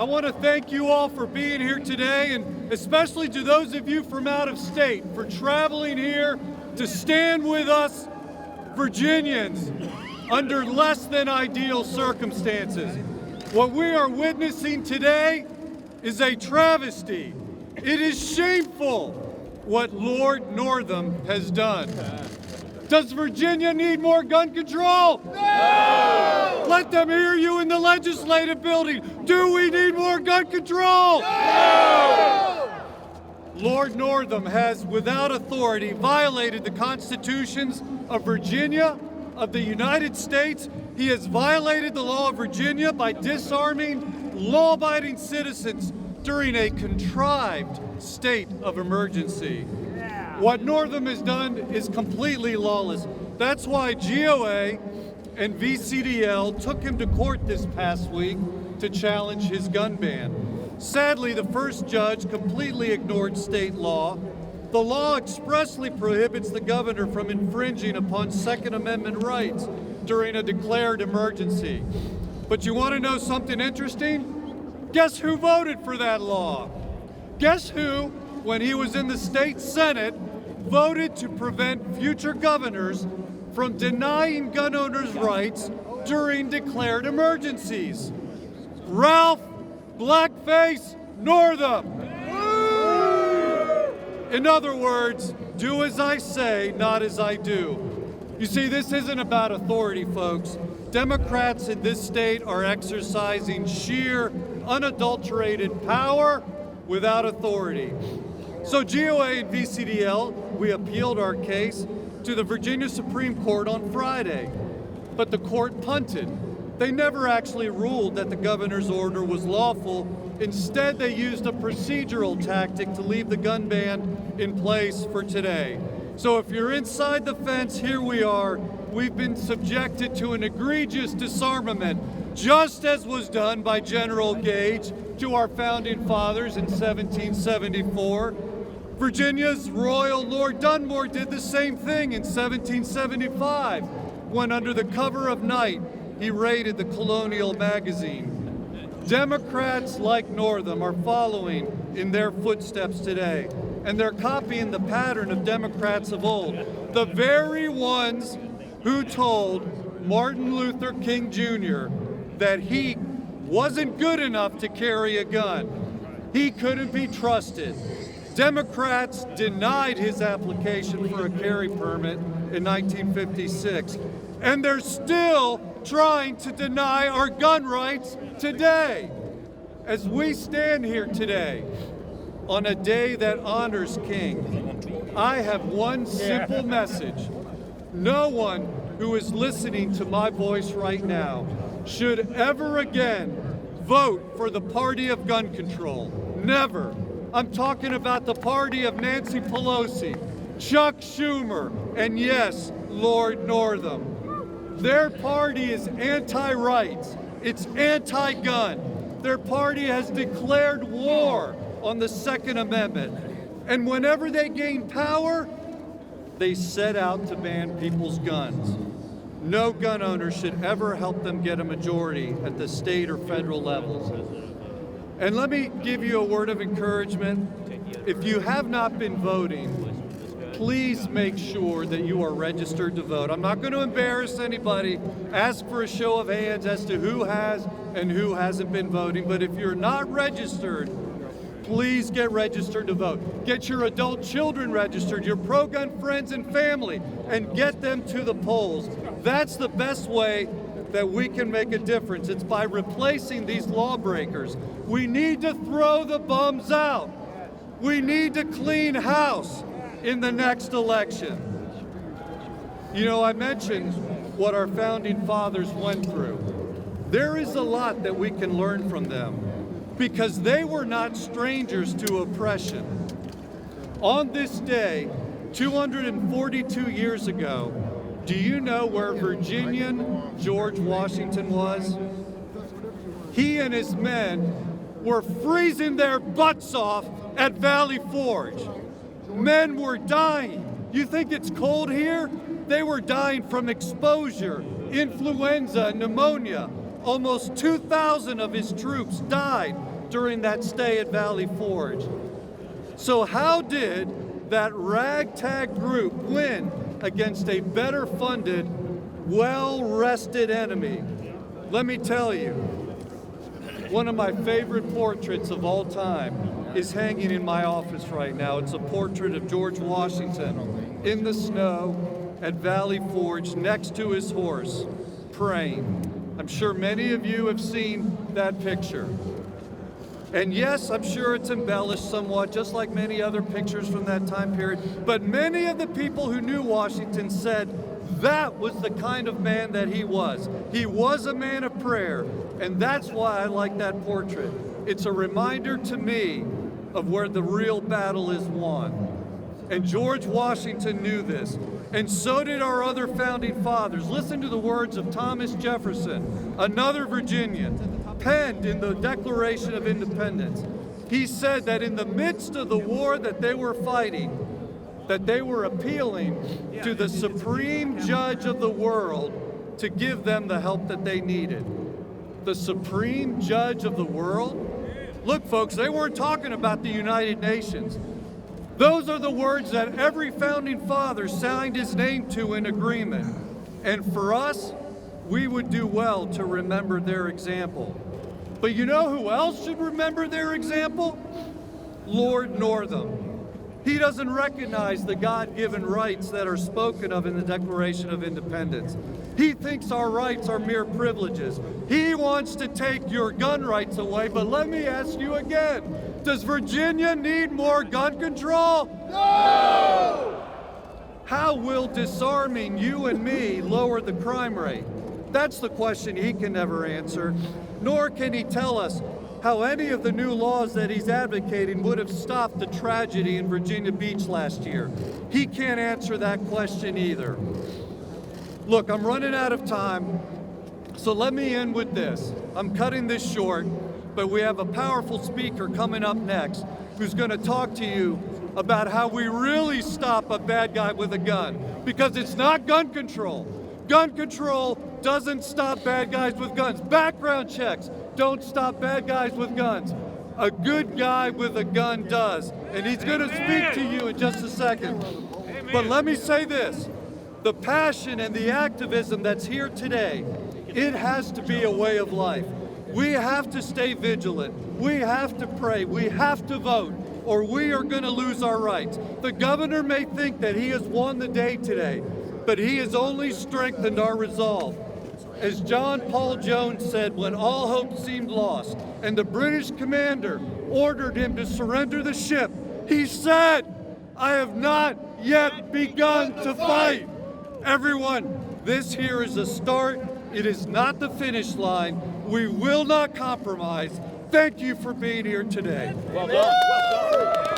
I want to thank you all for being here today, and especially to those of you from out of state for traveling here to stand with us, Virginians, under less than ideal circumstances. What we are witnessing today is a travesty. It is shameful what Lord Northam has done. Does Virginia need more gun control? No! Let them hear you in the legislative building. Do we need more gun control? No! Lord Northam has, without authority, violated the constitutions of Virginia, of the United States. He has violated the law of Virginia by disarming law-abiding citizens during a contrived state of emergency. What Northam has done is completely lawless. That's why GOA and VCDL took him to court this past week to challenge his gun ban. Sadly, the first judge completely ignored state law. The law expressly prohibits the governor from infringing upon Second Amendment rights during a declared emergency. But you want to know something interesting? Guess who voted for that law? Guess who, when he was in the state Senate, voted to prevent future governors from denying gun owners' rights during declared emergencies? Ralph Blackface Northam. In other words, do as I say, not as I do. You see, this isn't about authority, folks. Democrats in this state are exercising sheer, unadulterated power without authority. So GOA and VCDL, we appealed our case to the Virginia Supreme Court on Friday, but the court punted. They never actually ruled that the governor's order was lawful. Instead, they used a procedural tactic to leave the gun ban in place for today. So if you're inside the fence, here we are. We've been subjected to an egregious disarmament, just as was done by General Gage to our founding fathers in 1774. Virginia's Royal Lord Dunmore did the same thing in 1775, when under the cover of night, he raided the Colonial magazine. Democrats like Northam are following in their footsteps today, and they're copying the pattern of Democrats of old, the very ones who told Martin Luther King Jr. that he wasn't good enough to carry a gun. He couldn't be trusted. Democrats denied his application for a carry permit in 1956, and they're still trying to deny our gun rights today. As we stand here today, on a day that honors King, I have one simple message. No one who is listening to my voice right now should ever again vote for the party of gun control. Never. I'm talking about the party of Nancy Pelosi, Chuck Schumer, and yes, Lord Northam. Their party is anti-rights. It's anti-gun. Their party has declared war on the Second Amendment. And whenever they gain power, they set out to ban people's guns. No gun owner should ever help them get a majority at the state or federal levels. And let me give you a word of encouragement. If you have not been voting, please make sure that you are registered to vote. I'm not going to embarrass anybody, ask for a show of hands as to who has and who hasn't been voting, but if you're not registered, please get registered to vote. Get your adult children registered, your pro-gun friends and family, and get them to the polls. That's the best way that we can make a difference. It's by replacing these lawbreakers. We need to throw the bums out. We need to clean house in the next election. You know, I mentioned what our founding fathers went through. There is a lot that we can learn from them because they were not strangers to oppression. On this day, 242 years ago, do you know where Virginian George Washington was? He and his men were freezing their butts off at Valley Forge. Men were dying. You think it's cold here? They were dying from exposure, influenza, pneumonia. Almost 2,000 of his troops died during that stay at Valley Forge. So how did that ragtag group win against a better funded, well-rested enemy? Let me tell you, one of my favorite portraits of all time is hanging in my office right now. It's a portrait of George Washington in the snow at Valley Forge next to his horse, praying. I'm sure many of you have seen that picture. And yes, I'm sure it's embellished somewhat, just like many other pictures from that time period. But many of the people who knew Washington said that was the kind of man that he was. He was a man of prayer, and that's why I like that portrait. It's a reminder to me of where the real battle is won. And George Washington knew this, and so did our other founding fathers. Listen to the words of Thomas Jefferson, another Virginian, penned in the Declaration of Independence. He said that in the midst of the war that they were fighting, that they were appealing to the supreme judge of the world to give them the help that they needed. The supreme judge of the world? Look, folks, they weren't talking about the United Nations. Those are the words that every founding father signed his name to in agreement. And for us, we would do well to remember their example. But you know who else should remember their example? Lord Northam. He doesn't recognize the God-given rights that are spoken of in the Declaration of Independence. He thinks our rights are mere privileges. He wants to take your gun rights away, but let me ask you again, does Virginia need more gun control? No! How will disarming you and me lower the crime rate? That's the question he can never answer, nor can he tell us how any of the new laws that he's advocating would have stopped the tragedy in Virginia Beach last year. He can't answer that question either. Look, I'm running out of time, so let me end with this. I'm cutting this short, but we have a powerful speaker coming up next who's going to talk to you about how we really stop a bad guy with a gun, because it's not gun control. Gun control doesn't stop bad guys with guns. Background checks don't stop bad guys with guns. A good guy with a gun does. And he's going to speak to you in just a second. But let me say this. The passion and the activism that's here today, it has to be a way of life. We have to stay vigilant. We have to pray. We have to vote, or we are going to lose our rights. The governor may think that he has won the day today, but he has only strengthened our resolve. As John Paul Jones said when all hope seemed lost and the British commander ordered him to surrender the ship, he said, "I have not yet begun to fight." Everyone, this here is a start. It is not the finish line. We will not compromise. Thank you for being here today. Well done. Well done.